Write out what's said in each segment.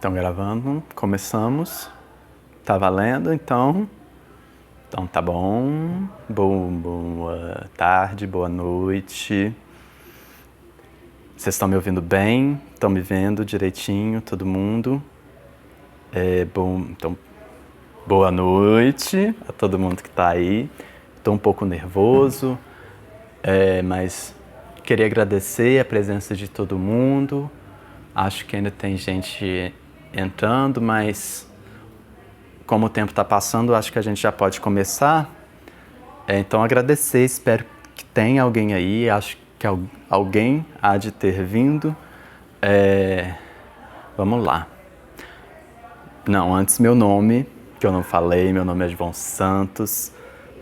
Estão gravando, começamos. Tá valendo, então? Então tá bom. Boa tarde, boa noite. Vocês estão me ouvindo bem? Estão me vendo direitinho, todo mundo? Então, boa noite a todo mundo que tá aí. Estou um pouco nervoso, mas queria agradecer a presença de todo mundo. Acho que ainda tem gente entrando, mas como o tempo está passando, acho que a gente já pode começar. Então agradecer, espero que tenha alguém aí, acho que alguém há de ter vindo. Vamos lá. Não, antes meu nome, que eu não falei, meu nome é João Santos,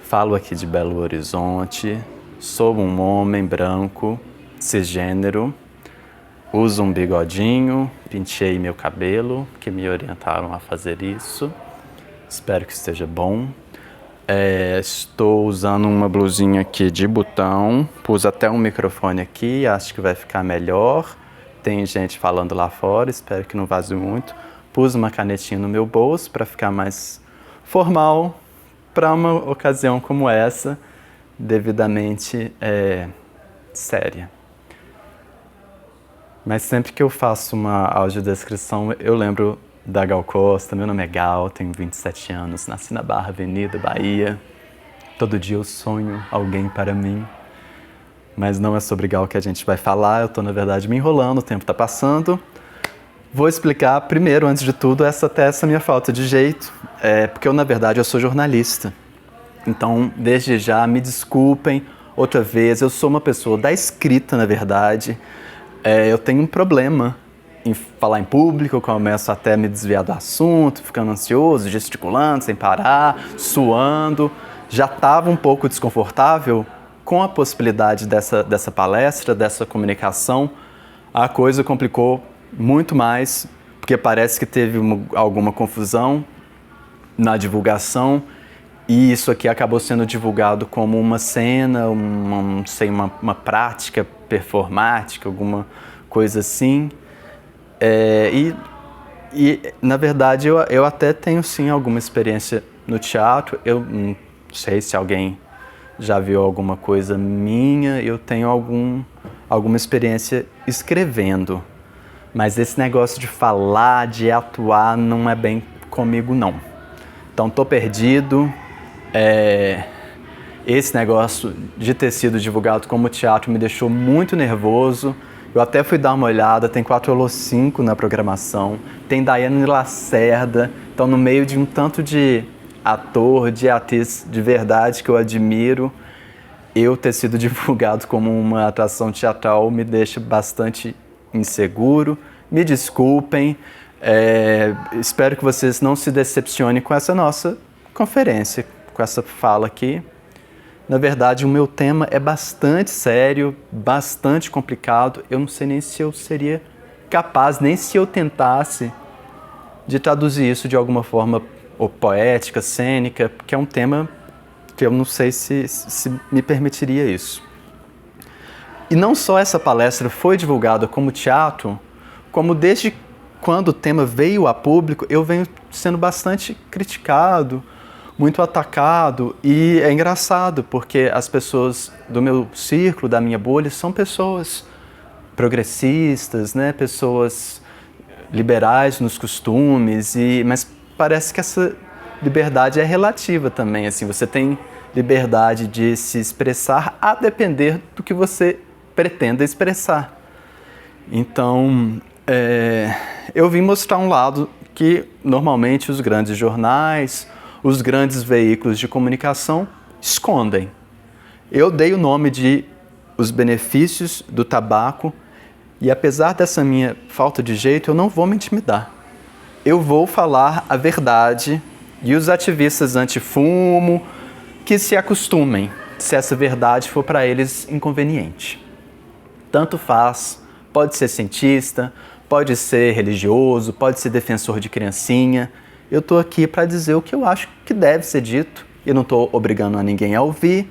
falo aqui de Belo Horizonte, sou um homem branco, cisgênero, uso um bigodinho, pintei meu cabelo, que me orientaram a fazer isso. Espero que esteja bom. Estou usando uma blusinha aqui de botão, pus até um microfone aqui, acho que vai ficar melhor. Tem gente falando lá fora, espero que não vaze muito. Pus uma canetinha no meu bolso para ficar mais formal para uma ocasião como essa, devidamente séria. Mas sempre que eu faço uma audiodescrição, eu lembro da Gal Costa. Meu nome é Gal, tenho 27 anos, nasci na Barra Avenida, Bahia. Todo dia eu sonho alguém para mim. Mas não é sobre Gal que a gente vai falar, eu estou, na verdade, me enrolando, o tempo está passando. Vou explicar primeiro, antes de tudo, essa minha falta de jeito. Porque eu, na verdade, eu sou jornalista. Então, desde já, me desculpem outra vez. Eu sou uma pessoa da escrita, na verdade. Eu tenho um problema em falar em público, eu começo até a me desviar do assunto, ficando ansioso, gesticulando sem parar, suando. Já estava um pouco desconfortável com a possibilidade dessa palestra, dessa comunicação. A coisa complicou muito mais, porque parece que teve alguma confusão na divulgação e isso aqui acabou sendo divulgado como uma cena, uma prática performática, alguma coisa assim. E na verdade, eu até tenho, sim, alguma experiência no teatro. Eu não sei se alguém já viu alguma coisa minha. Eu tenho alguma experiência escrevendo. Mas esse negócio de falar, de atuar, não é bem comigo, não. Então, tô perdido. Esse negócio de ter sido divulgado como teatro me deixou muito nervoso. Eu até fui dar uma olhada, tem 4Elo5 na programação, tem Daiane Lacerda. Então, no meio de um tanto de ator, de atriz de verdade que eu admiro, eu ter sido divulgado como uma atração teatral me deixa bastante inseguro. Me desculpem, espero que vocês não se decepcionem com essa nossa conferência, com essa fala aqui. Na verdade, o meu tema é bastante sério, bastante complicado. Eu não sei nem se eu seria capaz, nem se eu tentasse, de traduzir isso de alguma forma ou poética, cênica, porque é um tema que eu não sei se me permitiria isso. E não só essa palestra foi divulgada como teatro, como desde quando o tema veio a público, eu venho sendo bastante criticado, muito atacado, e é engraçado, porque as pessoas do meu círculo, da minha bolha, são pessoas progressistas, né? Pessoas liberais nos costumes, mas parece que essa liberdade é relativa também, assim, você tem liberdade de se expressar a depender do que você pretenda expressar. Então, eu vim mostrar um lado que normalmente os grandes jornais, os grandes veículos de comunicação escondem. Eu dei o nome de Os Benefícios do Tabaco e, apesar dessa minha falta de jeito, eu não vou me intimidar. Eu vou falar a verdade e os ativistas anti-fumo que se acostumem, se essa verdade for para eles inconveniente. Tanto faz, pode ser cientista, pode ser religioso, pode ser defensor de criancinha. Eu estou aqui para dizer o que eu acho que deve ser dito. Eu não estou obrigando a ninguém a ouvir,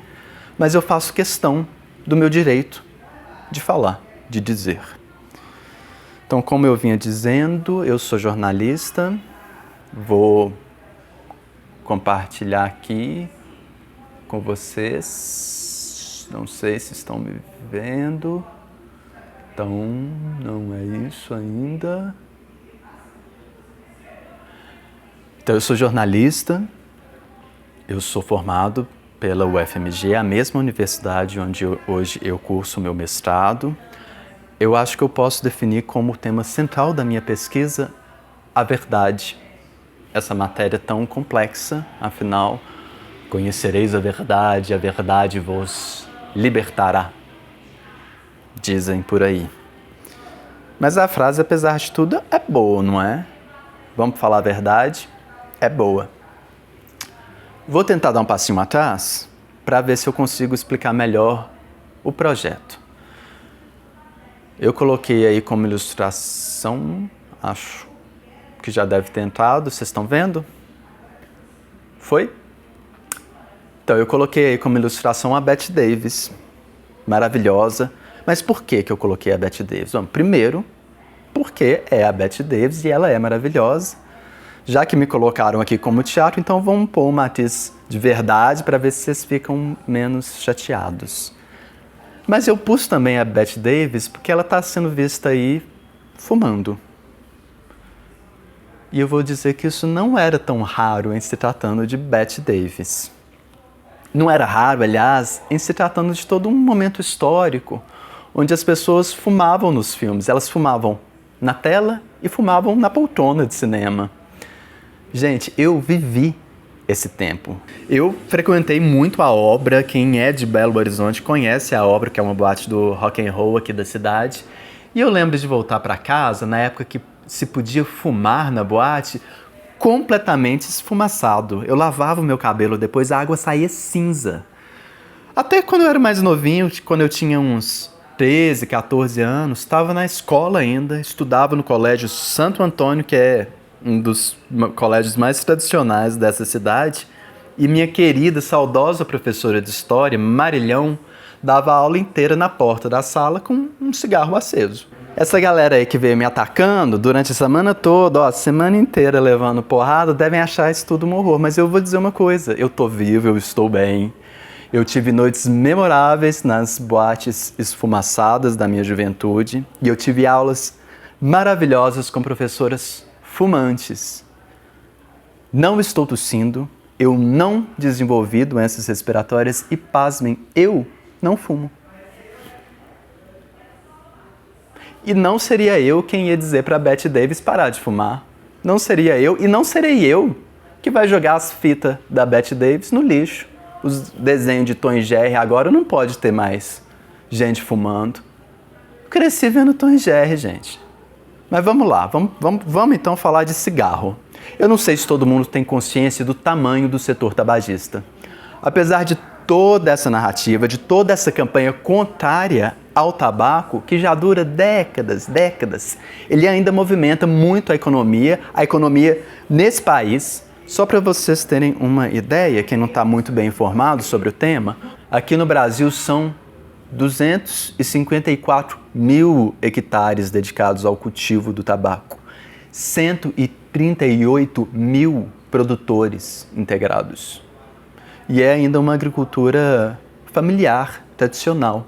mas eu faço questão do meu direito de falar, de dizer. Então, como eu vinha dizendo, eu sou jornalista, vou compartilhar aqui com vocês. Não sei se estão me vendo. Então, não é isso ainda. Então, eu sou jornalista, eu sou formado pela UFMG, a mesma universidade onde hoje eu curso o meu mestrado. Eu acho que eu posso definir como tema central da minha pesquisa a verdade. Essa matéria tão complexa, afinal, conhecereis a verdade vos libertará, dizem por aí. Mas a frase, apesar de tudo, é boa, não é? Vamos falar a verdade? É boa. Vou tentar dar um passinho atrás para ver se eu consigo explicar melhor o projeto. Eu coloquei aí como ilustração, acho que já deve ter entrado, vocês estão vendo? Foi? Então, eu coloquei aí como ilustração a Bette Davis, maravilhosa. Mas por que eu coloquei a Bette Davis? Bom, primeiro, porque é a Bette Davis e ela é maravilhosa. Já que me colocaram aqui como teatro, então vamos pôr um matiz de verdade para ver se vocês ficam menos chateados. Mas eu pus também a Bette Davis porque ela está sendo vista aí fumando. E eu vou dizer que isso não era tão raro em se tratando de Bette Davis. Não era raro, aliás, em se tratando de todo um momento histórico, onde as pessoas fumavam nos filmes. Elas fumavam na tela e fumavam na poltrona de cinema. Gente, eu vivi esse tempo. Eu frequentei muito a Obra, quem é de Belo Horizonte conhece a Obra, que é uma boate do rock and roll aqui da cidade. E eu lembro de voltar para casa na época que se podia fumar na boate, completamente esfumaçado. Eu lavava o meu cabelo, depois a água saía cinza. Até quando eu era mais novinho, quando eu tinha uns 13, 14 anos, estava na escola ainda, estudava no Colégio Santo Antônio, que é um dos colégios mais tradicionais dessa cidade, e minha querida, saudosa professora de História, Marilhão, dava a aula inteira na porta da sala com um cigarro aceso. Essa galera aí que veio me atacando durante a semana toda, a semana inteira levando porrada, devem achar isso tudo um horror, mas eu vou dizer uma coisa, eu tô vivo, eu estou bem. Eu tive noites memoráveis nas boates esfumaçadas da minha juventude e eu tive aulas maravilhosas com professoras fumantes. Não estou tossindo, eu não desenvolvi doenças respiratórias e, pasmem, eu não fumo. E não seria eu quem ia dizer para Bette Davis parar de fumar. Não seria eu e não serei eu que vai jogar as fitas da Bette Davis no lixo. Os desenhos de Tom e Jerry agora não pode ter mais gente fumando. Eu cresci vendo Tom e Jerry, gente. Mas vamos lá, vamos então falar de cigarro. Eu não sei se todo mundo tem consciência do tamanho do setor tabagista. Apesar de toda essa narrativa, de toda essa campanha contrária ao tabaco, que já dura décadas, ele ainda movimenta muito a economia nesse país. Só para vocês terem uma ideia, quem não está muito bem informado sobre o tema, aqui no Brasil são 254 mil hectares dedicados ao cultivo do tabaco, 138 mil produtores integrados. E é ainda uma agricultura familiar, tradicional.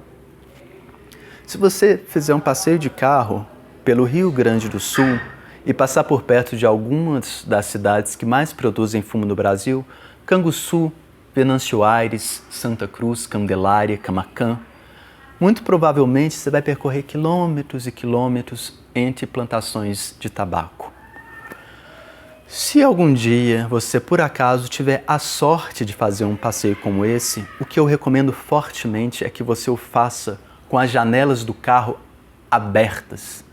Se você fizer um passeio de carro pelo Rio Grande do Sul e passar por perto de algumas das cidades que mais produzem fumo no Brasil, Canguçu, Venâncio Aires, Santa Cruz, Candelária, Camaquã, muito provavelmente você vai percorrer quilômetros e quilômetros entre plantações de tabaco. Se algum dia você, por acaso, tiver a sorte de fazer um passeio como esse, o que eu recomendo fortemente é que você o faça com as janelas do carro abertas,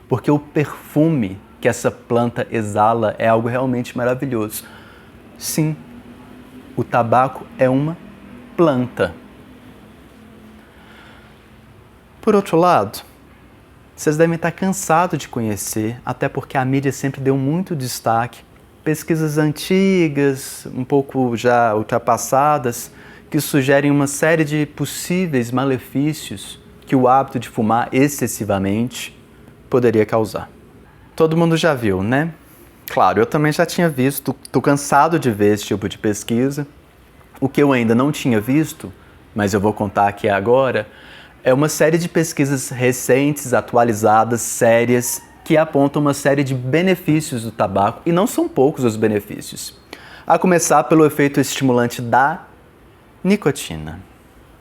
porque o perfume que essa planta exala é algo realmente maravilhoso. Sim, o tabaco é uma planta. Por outro lado, vocês devem estar cansados de conhecer, até porque a mídia sempre deu muito destaque, pesquisas antigas, um pouco já ultrapassadas, que sugerem uma série de possíveis malefícios que o hábito de fumar excessivamente poderia causar. Todo mundo já viu, né? Claro, eu também já tinha visto, tô cansado de ver esse tipo de pesquisa. O que eu ainda não tinha visto, mas eu vou contar aqui agora, é uma série de pesquisas recentes, atualizadas, sérias, que apontam uma série de benefícios do tabaco, e não são poucos os benefícios. A começar pelo efeito estimulante da nicotina.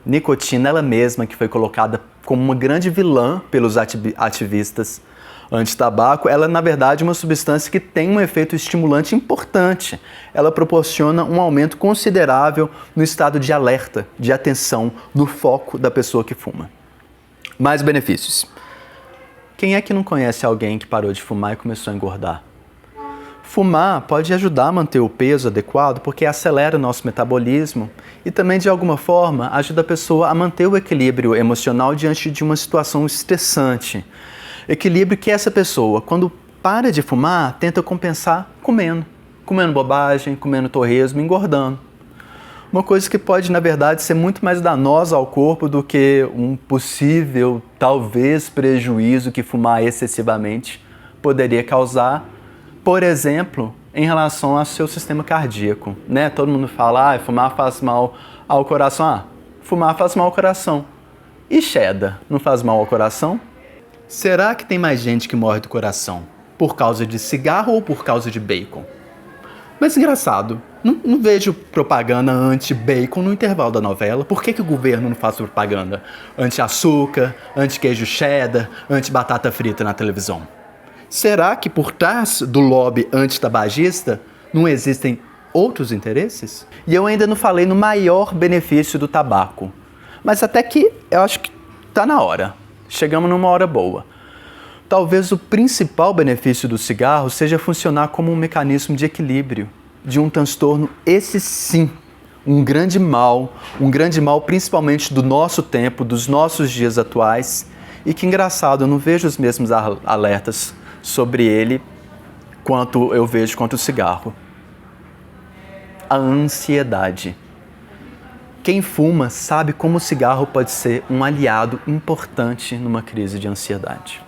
Nicotina, ela mesma, que foi colocada como uma grande vilã pelos ativistas anti-tabaco, ela é, na verdade, uma substância que tem um efeito estimulante importante. Ela proporciona um aumento considerável no estado de alerta, de atenção, no foco da pessoa que fuma. Mais benefícios. Quem é que não conhece alguém que parou de fumar e começou a engordar? Fumar pode ajudar a manter o peso adequado porque acelera o nosso metabolismo e também, de alguma forma, ajuda a pessoa a manter o equilíbrio emocional diante de uma situação estressante. Equilíbrio que essa pessoa, quando para de fumar, tenta compensar comendo bobagem, comendo torresmo, engordando. Uma coisa que pode, na verdade, ser muito mais danosa ao corpo do que um possível, talvez, prejuízo que fumar excessivamente poderia causar, por exemplo, em relação ao seu sistema cardíaco, né? Todo mundo fala, fumar faz mal ao coração. Fumar faz mal ao coração. E cheddar não faz mal ao coração? Será que tem mais gente que morre do coração por causa de cigarro ou por causa de bacon? Mas engraçado, não vejo propaganda anti-bacon no intervalo da novela. Por que o governo não faz propaganda anti-açúcar, anti-queijo cheddar, anti-batata frita na televisão? Será que por trás do lobby antitabagista não existem outros interesses? E eu ainda não falei no maior benefício do tabaco. Mas até que eu acho que está na hora. Chegamos numa hora boa. Talvez o principal benefício do cigarro seja funcionar como um mecanismo de equilíbrio, de um transtorno, esse sim, um grande mal principalmente do nosso tempo, dos nossos dias atuais, e que, engraçado, eu não vejo os mesmos alertas sobre ele quanto eu vejo contra o cigarro. A ansiedade. Quem fuma sabe como o cigarro pode ser um aliado importante numa crise de ansiedade.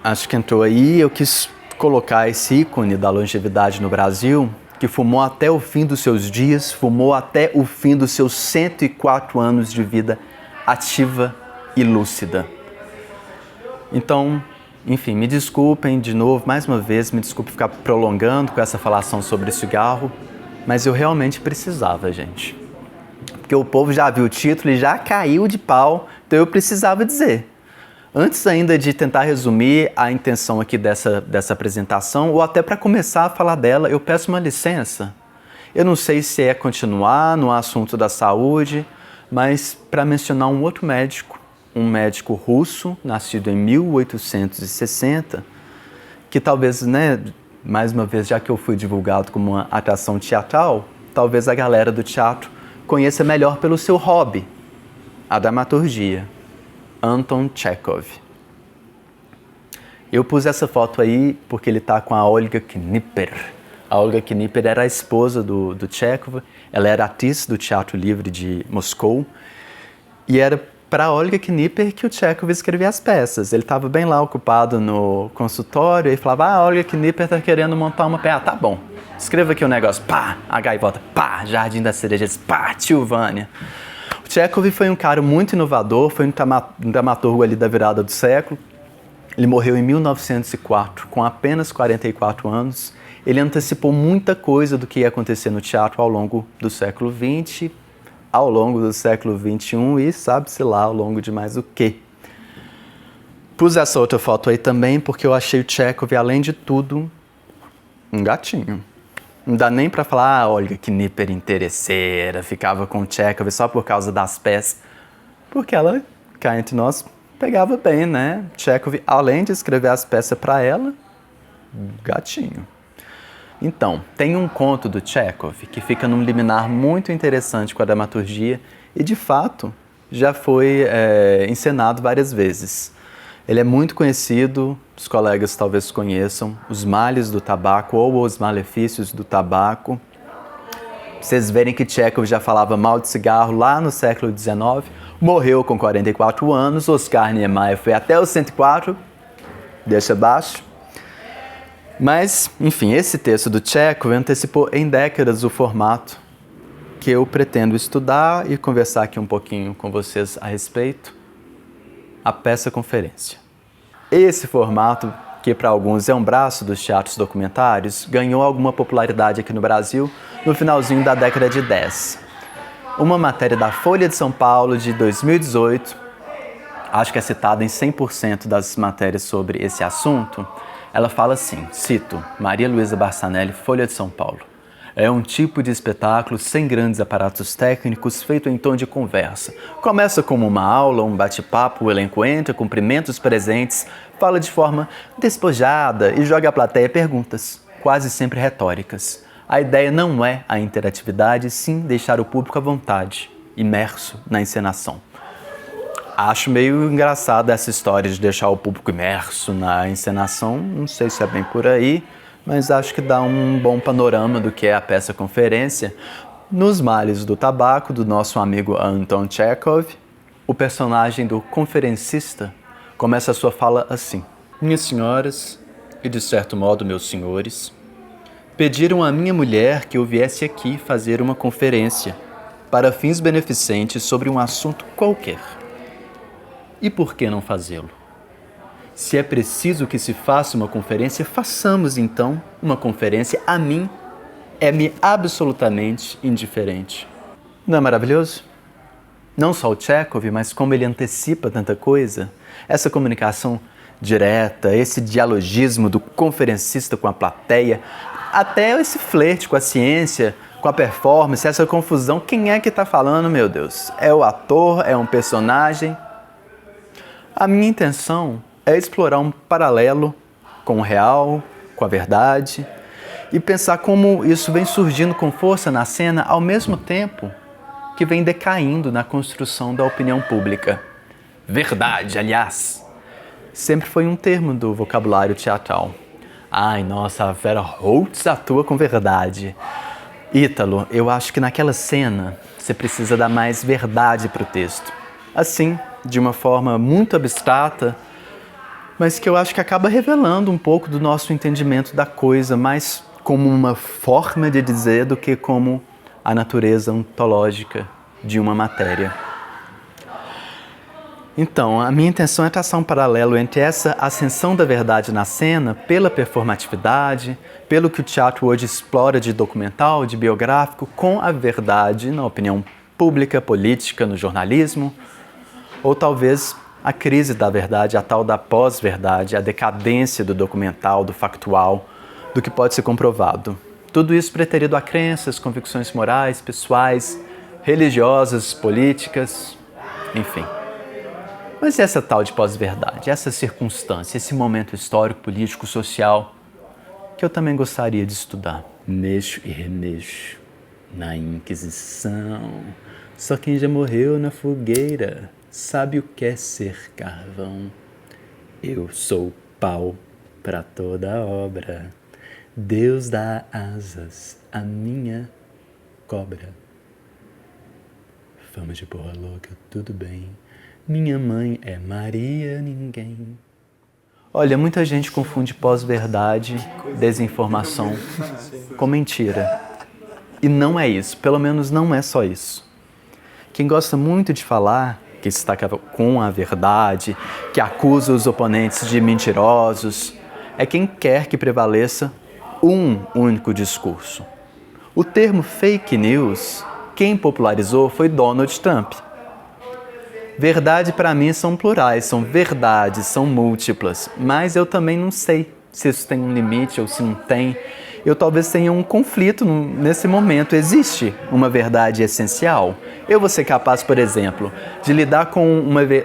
Acho que entrou aí, eu quis colocar esse ícone da longevidade no Brasil, que fumou até o fim dos seus dias, fumou até o fim dos seus 104 anos de vida ativa e lúcida. Então, enfim, me desculpem de novo, mais uma vez, me desculpe ficar prolongando com essa falação sobre cigarro, mas eu realmente precisava, gente. Porque o povo já viu o título e já caiu de pau, então eu precisava dizer. Antes ainda de tentar resumir a intenção aqui dessa apresentação, ou até para começar a falar dela, eu peço uma licença. Eu não sei se é continuar no assunto da saúde, mas para mencionar um outro médico, um médico russo, nascido em 1860, que talvez, né, mais uma vez, já que eu fui divulgado como uma atração teatral, talvez a galera do teatro conheça melhor pelo seu hobby, a dramaturgia. Anton Chekhov. Eu pus essa foto aí porque ele está com a Olga Knipper. A Olga Knipper era a esposa do Chekhov, ela era atriz do Teatro Livre de Moscou, e era para Olga Knipper que o Chekhov escrevia as peças. Ele estava bem lá ocupado no consultório e falava, a Olga Knipper está querendo montar uma peça. Tá bom, escreva aqui o negócio, pá, a gaivota, pá, Jardim das Cerejas, pá, Tilvânia. O Chekhov foi um cara muito inovador, foi um dramaturgo ali da virada do século. Ele morreu em 1904, com apenas 44 anos. Ele antecipou muita coisa do que ia acontecer no teatro ao longo do século XX, ao longo do século XXI e sabe-se lá ao longo de mais o quê. Pus essa outra foto aí também porque eu achei o Chekhov, além de tudo, um gatinho. Não dá nem pra falar, olha que Knipper interesseira, ficava com o Chekhov só por causa das peças. Porque ela, cá entre nós, pegava bem, né? Chekhov, além de escrever as peças pra ela, gatinho. Então, tem um conto do Chekhov que fica num liminar muito interessante com a dramaturgia e, de fato, já foi encenado várias vezes. Ele é muito conhecido, os colegas talvez conheçam, Os Males do Tabaco ou Os Malefícios do Tabaco. vocês verem que Chekhov já falava mal de cigarro lá no século XIX, morreu com 44 anos, Oscar Niemeyer foi até os 104, deixa abaixo. Mas, enfim, esse texto do Chekhov antecipou em décadas o formato que eu pretendo estudar e conversar aqui um pouquinho com vocês a respeito, a peça-conferência. Esse formato, que para alguns é um braço dos teatros documentários, ganhou alguma popularidade aqui no Brasil no finalzinho da década de 10. Uma matéria da Folha de São Paulo de 2018, acho que é citada em 100% das matérias sobre esse assunto, ela fala assim, cito, Maria Luísa Barçanelli, Folha de São Paulo. É um tipo de espetáculo sem grandes aparatos técnicos, feito em tom de conversa. Começa como uma aula, um bate-papo, o elenco entra, cumprimenta os presentes, fala de forma despojada e joga à plateia perguntas, quase sempre retóricas. A ideia não é a interatividade, sim deixar o público à vontade, imerso na encenação. Acho meio engraçada essa história de deixar o público imerso na encenação, não sei se é bem por aí, mas acho que dá um bom panorama do que é a peça-conferência. Nos Males do Tabaco, do nosso amigo Anton Chekhov, o personagem do conferencista começa a sua fala assim. Minhas senhoras, e de certo modo meus senhores, pediram à minha mulher que eu viesse aqui fazer uma conferência para fins beneficentes sobre um assunto qualquer. E por que não fazê-lo? Se é preciso que se faça uma conferência, façamos então uma conferência. A mim é-me absolutamente indiferente. Não é maravilhoso? Não só o Chekhov, mas como ele antecipa tanta coisa. Essa comunicação direta, esse dialogismo do conferencista com a plateia, até esse flerte com a ciência, com a performance, essa confusão. Quem é que está falando, meu Deus? É o ator? É um personagem? A minha intenção é explorar um paralelo com o real, com a verdade, e pensar como isso vem surgindo com força na cena ao mesmo tempo que vem decaindo na construção da opinião pública. Verdade, aliás, sempre foi um termo do vocabulário teatral. Ai, nossa, a Vera Holtz atua com verdade. Ítalo, eu acho que naquela cena você precisa dar mais verdade para o texto. Assim, de uma forma muito abstrata, mas que eu acho que acaba revelando um pouco do nosso entendimento da coisa, mais como uma forma de dizer do que como a natureza ontológica de uma matéria. Então, a minha intenção é traçar um paralelo entre essa ascensão da verdade na cena, pela performatividade, pelo que o teatro hoje explora de documental, de biográfico, com a verdade na opinião pública, política, no jornalismo, ou talvez a crise da verdade, a tal da pós-verdade, a decadência do documental, do factual, do que pode ser comprovado. Tudo isso preterido a crenças, convicções morais, pessoais, religiosas, políticas, enfim. Mas essa tal de pós-verdade, essa circunstância, esse momento histórico, político, social, que eu também gostaria de estudar. Mexo e remexo na Inquisição, só quem já morreu na fogueira sabe o que é ser carvão. Eu sou pau para toda obra. Deus dá asas à minha cobra. Fama de porra louca, tudo bem. Minha mãe é Maria Ninguém. Olha, muita gente confunde pós-verdade, desinformação com mentira. E não é isso, pelo menos não é só isso. Quem gosta muito de falar que está com a verdade, que acusa os oponentes de mentirosos, é quem quer que prevaleça um único discurso. O termo fake news, quem popularizou foi Donald Trump. Verdade para mim são plurais, são verdades, são múltiplas, mas eu também não sei se isso tem um limite ou se não tem. Eu talvez tenha um conflito nesse momento. Existe uma verdade essencial? Eu vou ser capaz, por exemplo, de lidar com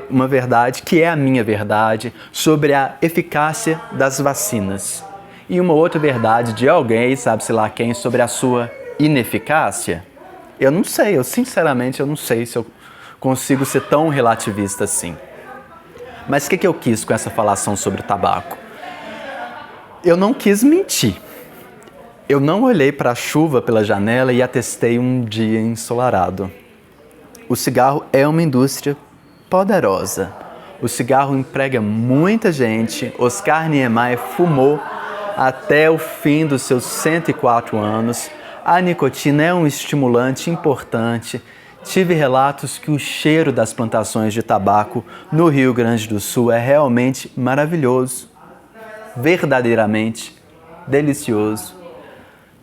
uma verdade que é a minha verdade sobre a eficácia das vacinas. E uma outra verdade de alguém, sabe-se lá quem, sobre a sua ineficácia? Eu não sei, sinceramente eu não sei se eu consigo ser tão relativista assim. Mas o que eu quis com essa falação sobre o tabaco? Eu não quis mentir. Eu não olhei para a chuva pela janela e atestei um dia ensolarado. O cigarro é uma indústria poderosa. O cigarro emprega muita gente. Oscar Niemeyer fumou até o fim dos seus 104 anos. A nicotina é um estimulante importante. Tive relatos que o cheiro das plantações de tabaco no Rio Grande do Sul é realmente maravilhoso, verdadeiramente delicioso.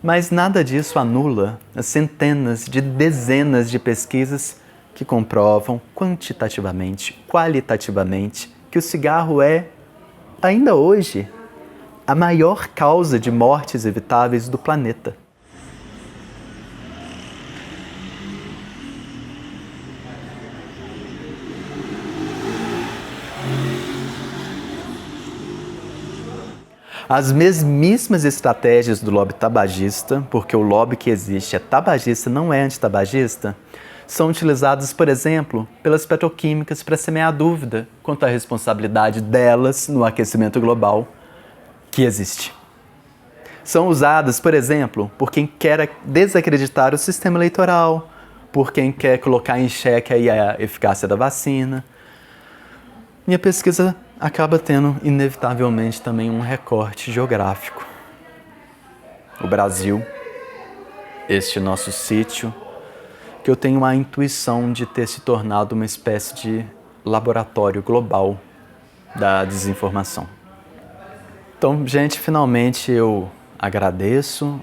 Mas nada disso anula as centenas de dezenas de pesquisas que comprovam quantitativamente, qualitativamente, que o cigarro é, ainda hoje, a maior causa de mortes evitáveis do planeta. As mesmíssimas estratégias do lobby tabagista, porque o lobby que existe é tabagista, não é antitabagista, são utilizadas, por exemplo, pelas petroquímicas para semear dúvida quanto à responsabilidade delas no aquecimento global que existe. São usadas, por exemplo, por quem quer desacreditar o sistema eleitoral, por quem quer colocar em xeque aí a eficácia da vacina. Minha pesquisa acaba tendo, inevitavelmente, também um recorte geográfico. O Brasil, este nosso sítio, que eu tenho a intuição de ter se tornado uma espécie de laboratório global da desinformação. Então, gente, finalmente eu agradeço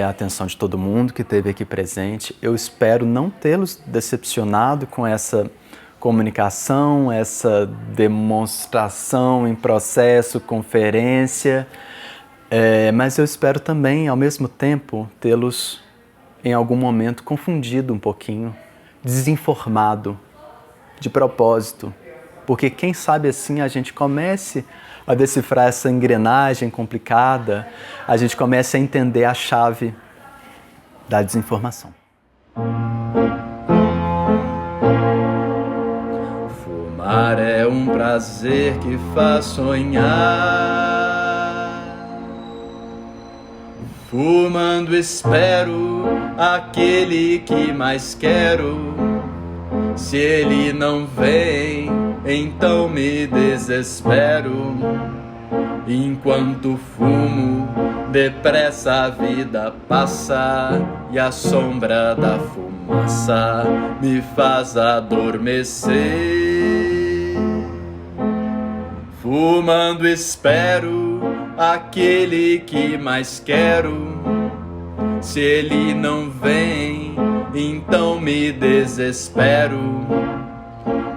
a atenção de todo mundo que esteve aqui presente. Eu espero não tê-los decepcionado com essa comunicação, essa demonstração em processo, conferência, mas eu espero também, ao mesmo tempo, tê-los em algum momento confundido um pouquinho, desinformado, de propósito, porque quem sabe assim a gente comece a decifrar essa engrenagem complicada, a gente comece a entender a chave da desinformação. Fumar é um prazer que faz sonhar. Fumando espero aquele que mais quero. Se ele não vem, então me desespero. Enquanto fumo, depressa a vida passa e a sombra da fumaça me faz adormecer. Fumando espero aquele que mais quero. Se ele não vem, então me desespero.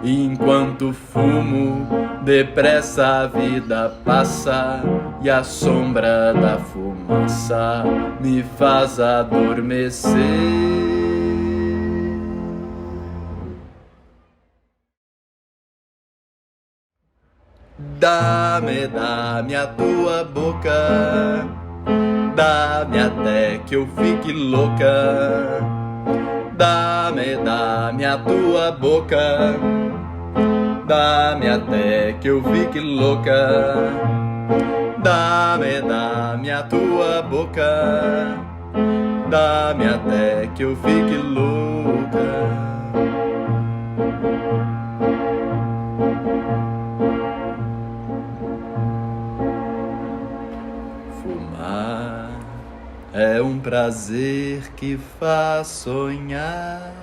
Enquanto fumo, depressa a vida passa e a sombra da fumaça me faz adormecer. Dá-me a tua boca, dá-me até que eu fique louca. Dá-me a tua boca, dá-me até que eu fique louca. Dá-me a tua boca, dá-me até que eu fique louca. Fumar é um prazer que faz sonhar.